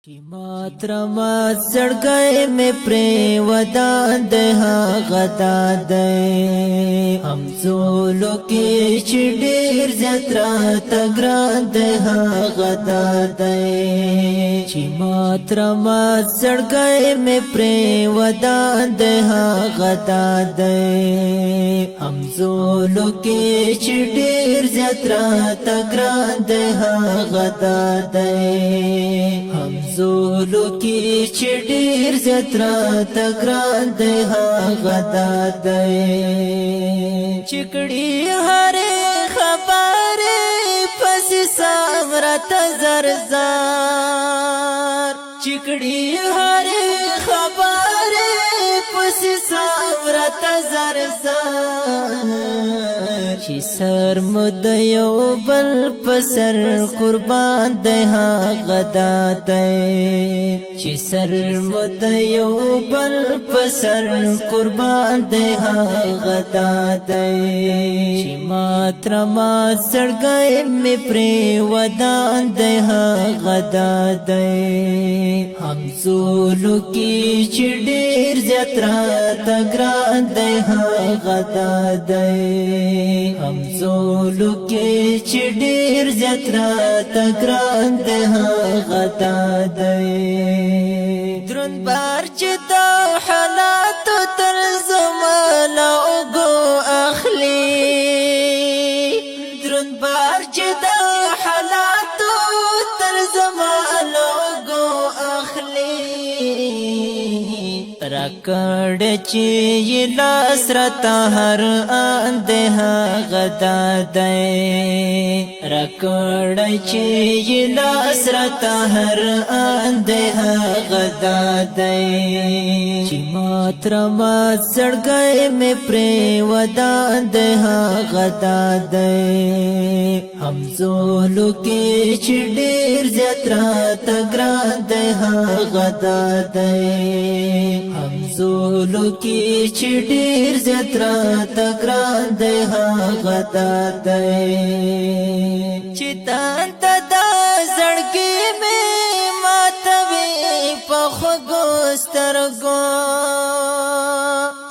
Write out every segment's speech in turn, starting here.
چې ماترمات سړګي مې پرې ودان ده غدا ده هم زولو کې چې ډېر زترا تګران ده غدا ده چې ماترمات سړګي مې پرې ودان ده غدا ده هم زولو کې چې ډېر زترا تګران ده غدا ده زولو کی چې ډېر زترا تګران ده غدا ده چکړی هره خبره پس سامرت زرزار چکړی هره خبره پس سامرت زرزار چې سر مد یو بل پسر قربان ده غدا ده چې سر مد یو بل پسر قربان ده غدا ده چې ماترما سړګي مې پرې ودان ده غدا ده هم زولو کې چې ډېر زترا تګران ده غدا ده هم زولو کې چې ډېر زترا تګران ده غدا ده درون بار چې د حالاتو تر زمانه اوګو اخلي درون بار چې د حالاتو تر زمانه اوګو اخلي راکړ چې لاس رتا هر انده غدا ده راکړ چې لاس رتا هر انده غدا ده چې ماترما سړګي مې پرې ودان ده غدا ده هم زولو کې چې ډېر زترا تګران ده غدا ده هم زولو کې چې ډېر زترا تګران ده غدا ده چې تان ته د زړګي مې ماتوي په خوږو سترګو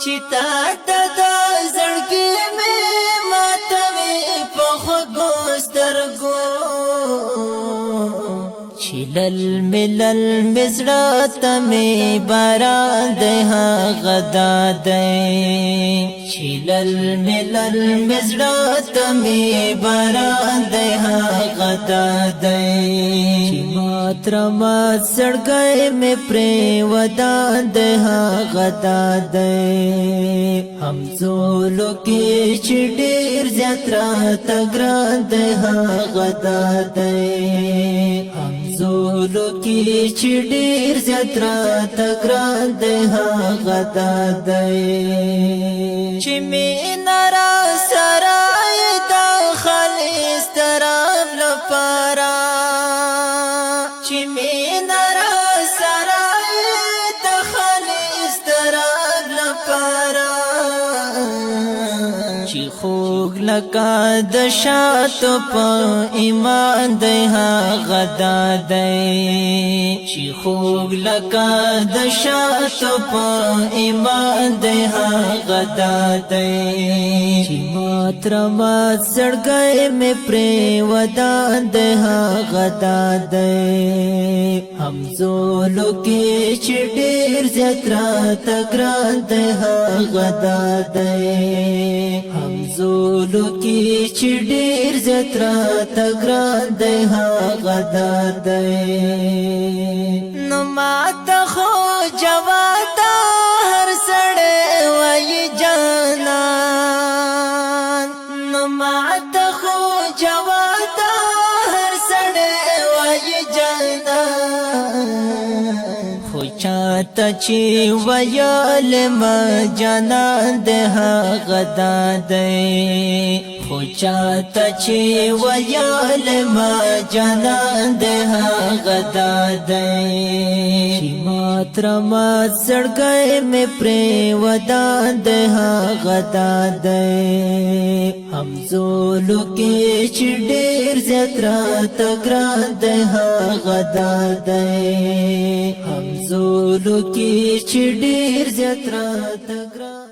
چې تان ته د زړګي مې ماتوي په خوږو سترګو چلل ملل مزرات میں باران ده غدا ده چلل ملل مزرات میں باران ده غدا ده چې ماترما سړګي مې پرې ودان ده غدا ده هم زولو کې چې ډېر زترا تګران ده غدا ده زولو کې چې ډېر زترا تګران ده غدا ده چې مینا را سرای د خالص ترام لپاره چې مینا را سرای د خالص ترام لپاره چې خوږ لکه د شاتو په ایمان ده غدا ده چې خوږ لکه د شاتو په ایمان ده غدا ده چې ماترما سړګي مې پرې ودان ده غدا ده هم زولو کې چې ډېر زترا تګران ده غدا ده هم زولو کې چې ډېر زترا تګران ده غدا ده نو ماته خو جواتا هر سړی وایي جانان نو ماته خو جواتا هر سړی وایي جانان خو چاته چې ویل ما جانان ده غدا ده خو چاته چې ویل ما جانان د هغه دادی چې مات رمات سړګی مې پرې ودان د هغه دادی همزولو کې چې ډېر زیات راته ګران د هغه دادی همزولو کې چې ډېر زیات راته ګران